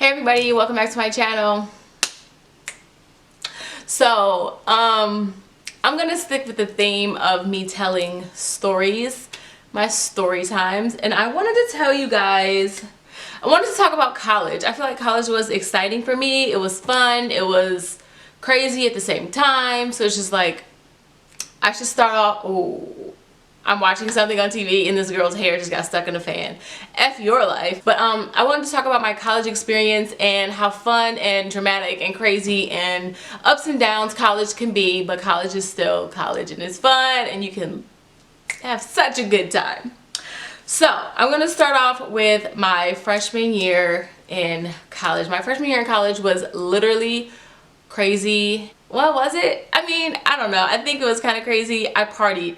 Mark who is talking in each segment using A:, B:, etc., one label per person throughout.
A: Hey everybody, welcome back to my channel. So, I'm gonna stick with the theme of me telling stories, my story times, and I wanted to tell you guys, I wanted to talk about college. I feel like college was exciting for me. It was fun, it was crazy at the same time, so it's just like, I should start off, I'm watching something on TV and this girl's hair just got stuck in a fan. F your life. But I wanted to talk about my college experience and how fun and dramatic and crazy and ups and downs college can be, but college is still college and it's fun and you can have such a good time. So I'm gonna start off with my freshman year in college. My freshman year in college was literally crazy. Well, was it? I mean, I don't know. I think it was kind of crazy. I partied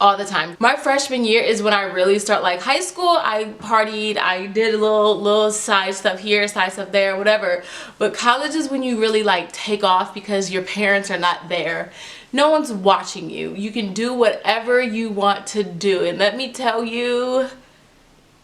A: all the time. My freshman year is when I really start, like high school, I partied, I did a little side stuff here, side stuff there, whatever. But college is when you really like take off because your parents are not there. No one's watching you. You can do whatever you want to do. And let me tell you,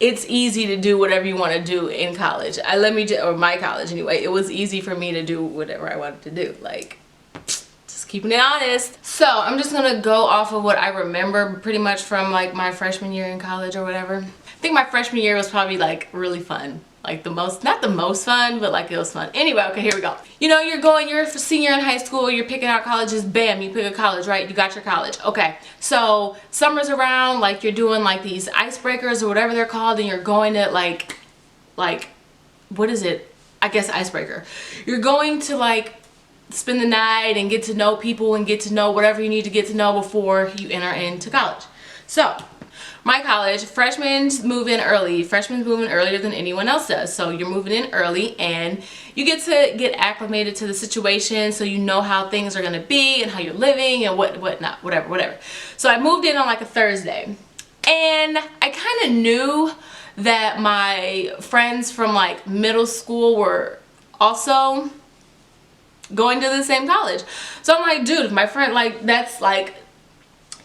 A: it's easy to do whatever you want to do in college. Or my college anyway, it was easy for me to do whatever I wanted to do. Like, keeping it honest. So I'm just gonna go off of what I remember pretty much from like my freshman year in college or whatever. I think my freshman year was probably like really fun. Like not the most fun, but like it was fun. Anyway, okay, here we go. You know, you're a senior in high school, you're picking out colleges, bam, you pick a college, right? You got your college. Okay, so summer's around, like you're doing like these icebreakers or whatever they're called, and you're going to like, what is it? I guess icebreaker. You're going to like spend the night and get to know people and get to know whatever you need to get to know before you enter into college. So my college, freshmen move in early. Freshmen move in earlier than anyone else does. So you're moving in early and you get to get acclimated to the situation, so you know how things are going to be and how you're living and whatnot, whatever. So I moved in on like a Thursday, and I kind of knew that my friends from like middle school were also going to the same college. So I'm like, dude, if my friend, like, that's like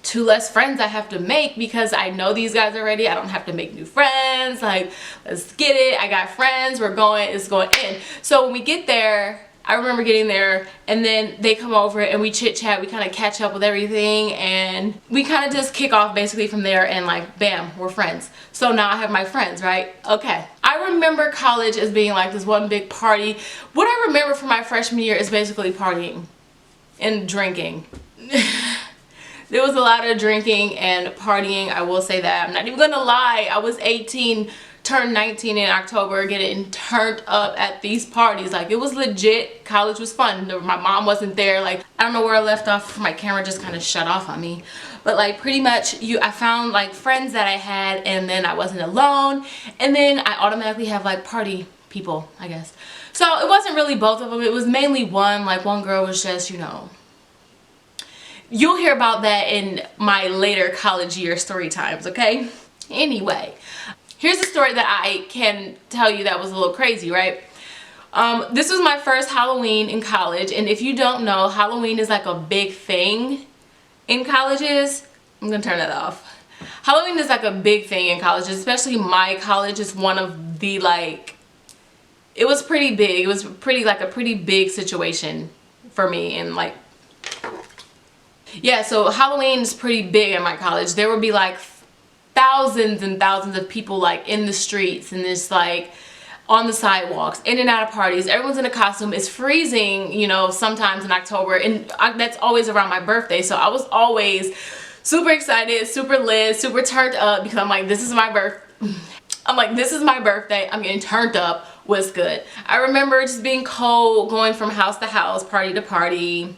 A: 2 less friends I have to make because I know these guys already. I don't have to make new friends. Like, let's get it. I got friends. It's going in. So when we get there, I remember getting there and then they come over and we chit chat. We kind of catch up with everything and we kind of just kick off basically from there, and like, bam, we're friends. So now I have my friends, right? Okay. I remember college as being like this one big party. What I remember from my freshman year is basically partying and drinking. There was a lot of drinking and partying, I will say that. I'm not even gonna lie, I was 18, turned 19 in October, getting turned up at these parties. Like, it was legit. College was fun. My mom wasn't there. Like, I don't know where I left off. My camera just kind of shut off on me. But like, pretty much I found like friends that I had, and then I wasn't alone, and then I automatically have like party people, I guess. So it wasn't really both of them. It was mainly one. Like, one girl was just, you know, you'll hear about that in my later college year story times, okay? Anyway, here's a story that I can tell you that was a little crazy, right? This was my first Halloween in college, and if you don't know, Halloween is like a big thing in colleges. I'm gonna turn that off. Halloween is like a big thing in colleges, especially my college is one of the, like, it was pretty big. It was pretty, like, a pretty big situation for me, and like, yeah, so Halloween is pretty big at my college. There would be like thousands and thousands of people like in the streets and just like on the sidewalks, in and out of parties. Everyone's in a costume. It's freezing, you know, sometimes in October, and that's always around my birthday. So I was always super excited, super lit, super turned up because I'm like, this is my birthday. I'm getting turned up. What's good? I remember just being cold, going from house to house, party to party,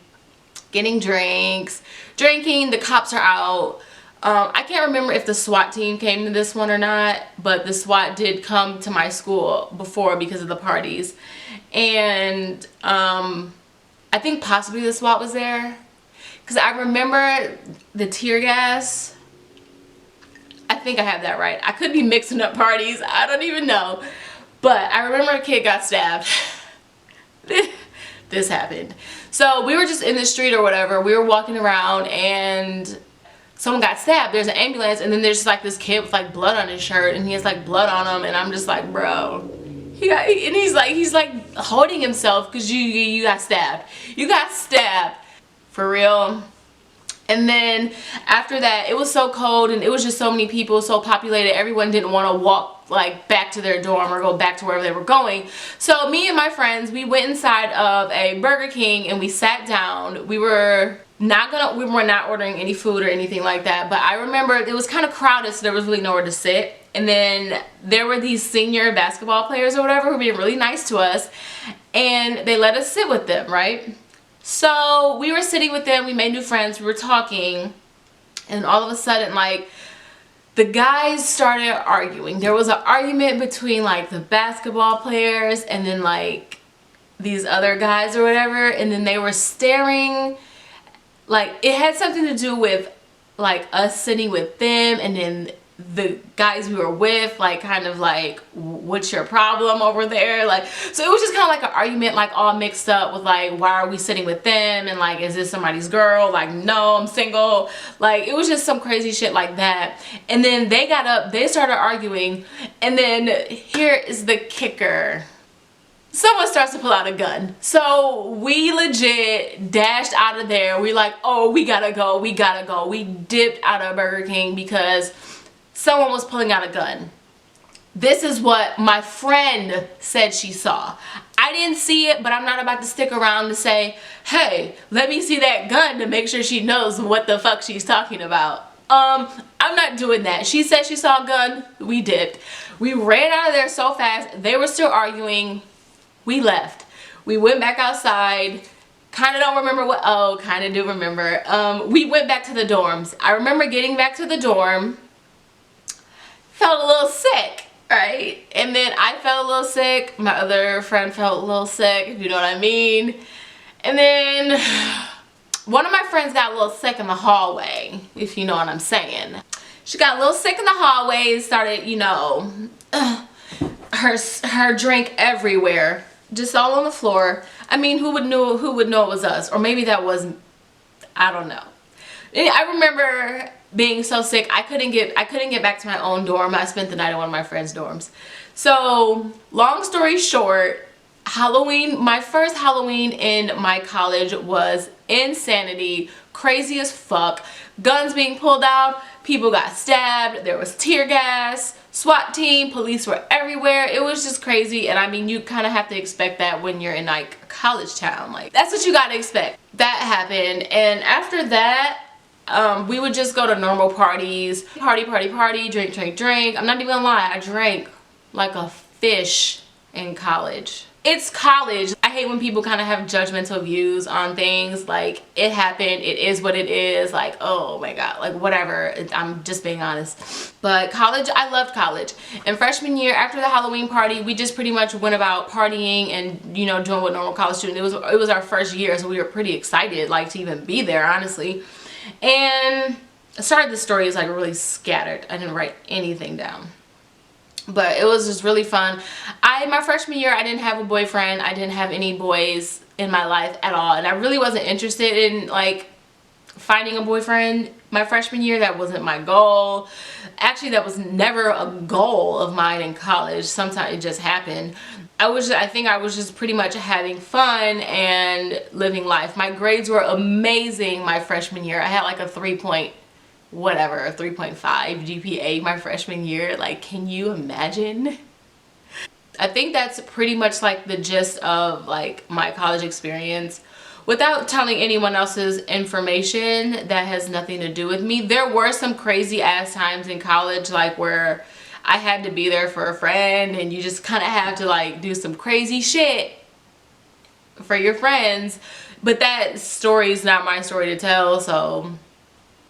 A: getting drinks, drinking. The cops are out. I can't remember if the SWAT team came to this one or not, but the SWAT did come to my school before because of the parties. And I think possibly the SWAT was there, because I remember the tear gas. I think I have that right. I could be mixing up parties. I don't even know. But I remember a kid got stabbed. This happened. So we were just in the street or whatever. We were walking around and someone got stabbed. There's an ambulance, and then there's just like this kid with like blood on his shirt, and he has like blood on him, and I'm just like, bro, He's like holding himself because you got stabbed. You got stabbed. For real. And then after that, it was so cold and it was just so many people, so populated. Everyone didn't want to walk like back to their dorm or go back to wherever they were going. So me and my friends, we went inside of a Burger King and we sat down. We were not ordering any food or anything like that. But I remember it was kind of crowded, so there was really nowhere to sit. And then there were these senior basketball players or whatever who were being really nice to us. And they let us sit with them, right? So we were sitting with them, we made new friends, we were talking, and all of a sudden, like, the guys started arguing. There was an argument between, like, the basketball players and then, like, these other guys or whatever, and then they were staring, like, it had something to do with, like, us sitting with them, and then the guys we were with, like, kind of like, what's your problem over there? Like, so it was just kind of like an argument, like, all mixed up with, like, why are we sitting with them? And, like, is this somebody's girl? Like, no, I'm single. Like, it was just some crazy shit like that. And then they got up, they started arguing, and then here is the kicker. Someone starts to pull out a gun. So we legit dashed out of there. We're like, oh, we gotta go, we gotta go. We dipped out of Burger King because someone was pulling out a gun. This is what my friend said she saw. I didn't see it, but I'm not about to stick around to say, hey, let me see that gun to make sure she knows what the fuck she's talking about. I'm not doing that. She said she saw a gun. We dipped. We ran out of there so fast. They were still arguing. We left. We went back outside. Kind of don't remember what, oh, kind of do remember. We went back to the dorms. I remember getting back to the dorm. Felt a little sick, right? And then I felt a little sick. My other friend felt a little sick, if you know what I mean. And then one of my friends got a little sick in the hallway, if you know what I'm saying. She got a little sick in the hallway and started, you know, her drink everywhere, just all on the floor. I mean, who would know it was us? Or maybe that was, I don't know. I remember being so sick, I couldn't get back to my own dorm. I spent the night at one of my friends' dorms. So, long story short, Halloween, my first Halloween in my college was insanity, crazy as fuck. Guns being pulled out, people got stabbed, there was tear gas, SWAT team, police were everywhere. It was just crazy, and I mean, you kind of have to expect that when you're in like a college town. Like, that's what you gotta expect. That happened, and after that, we would just go to normal parties. Party, drink. I'm not even gonna lie, I drank like a fish in college. It's college. I hate when people kind of have judgmental views on things. Like, it happened, it is what it is. Like, oh my god, like whatever. I'm just being honest. But college, I loved college. And freshman year, after the Halloween party, we just pretty much went about partying and, you know, doing what normal college students. It was our first year, so we were pretty excited, like, to even be there, honestly. And I started this story is like really scattered. I didn't write anything down, but it was just really fun. My freshman year, I didn't have a boyfriend. I didn't have any boys in my life at all, and I really wasn't interested in like finding a boyfriend my freshman year. That wasn't my goal. Actually, that was never a goal of mine in college. Sometimes it just happened. I think I was just pretty much having fun and living life. My grades were amazing my freshman year. I had like a 3.5 GPA my freshman year. Like, can you imagine? I think that's pretty much like the gist of like my college experience. Without telling anyone else's information that has nothing to do with me, there were some crazy ass times in college, like where I had to be there for a friend, and you just kind of have to like do some crazy shit for your friends. But that story is not my story to tell, so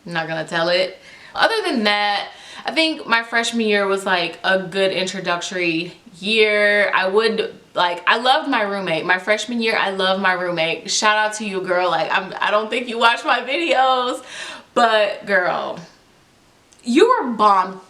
A: I'm not gonna tell it. Other than that, I think my freshman year was like a good introductory year. I loved my roommate. My freshman year, I loved my roommate. Shout out to you, girl. Like, I don't think you watch my videos, but girl, you were bomb.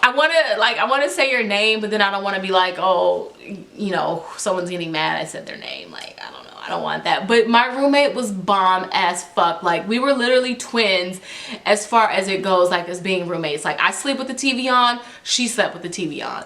A: I want to say your name, but then I don't want to be like, oh, you know, someone's getting mad I said their name. Like, I don't know. I don't want that. But my roommate was bomb as fuck. Like, we were literally twins as far as it goes, like, as being roommates. Like, I sleep with the TV on. She slept with the TV on.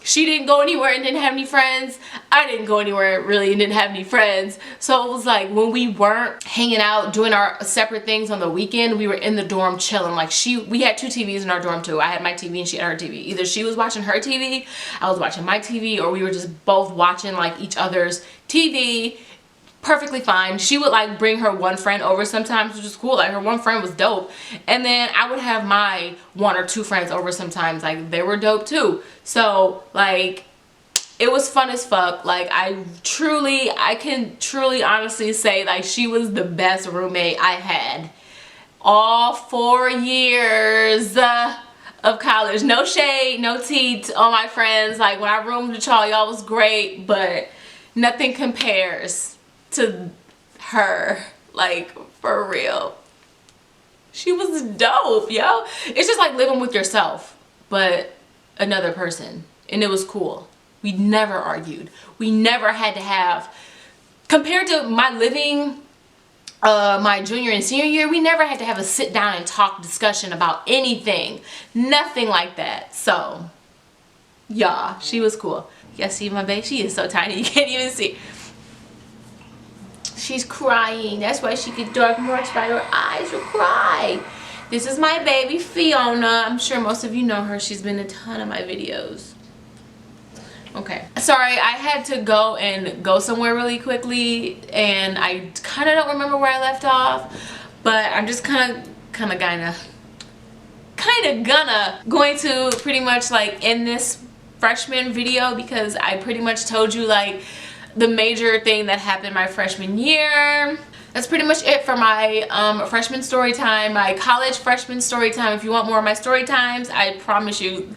A: She didn't go anywhere and didn't have any friends. I didn't go anywhere really and didn't have any friends. So it was like when we weren't hanging out doing our separate things on the weekend, we were in the dorm chilling. Like we had 2 TVs in our dorm too. I had my TV and she had her TV. Either she was watching her TV, I was watching my TV, or we were just both watching like each other's TV. Perfectly fine. She would like bring her one friend over sometimes, which was cool. Like her one friend was dope, and then I would have my 1 or 2 friends over sometimes. Like they were dope too. So like it was fun as fuck. Like I can truly honestly say like she was the best roommate I had all 4 years of college. No shade, no tea to all my friends. Like when I roomed with y'all was great, but nothing compares to her. Like for real, she was dope, yo. It's just like living with yourself but another person, and it was cool. We never argued. We never had to have, compared to my living my junior and senior year, we never had to have a sit down and talk discussion about anything. Nothing like that. So yeah, she was cool. Yeah, see my baby, she is so tiny you can't even see. She's crying. That's why she get dark marks by her eyes or cry. This is my baby Fiona. I'm sure most of you know her. She's been in a ton of my videos. Okay. Sorry, I had to go somewhere really quickly, and I kind of don't remember where I left off, but I'm just going to pretty much like end this freshman video, because I pretty much told you like the major thing that happened my freshman year. That's pretty much it for my freshman story time, my college freshman story time. If you want more of my story times, I promise you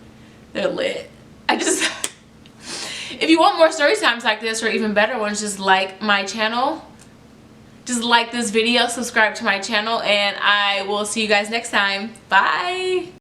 A: they're lit. If you want more story times like this, or even better ones, just like my channel. Just like this video, subscribe to my channel, and I will see you guys next time. Bye!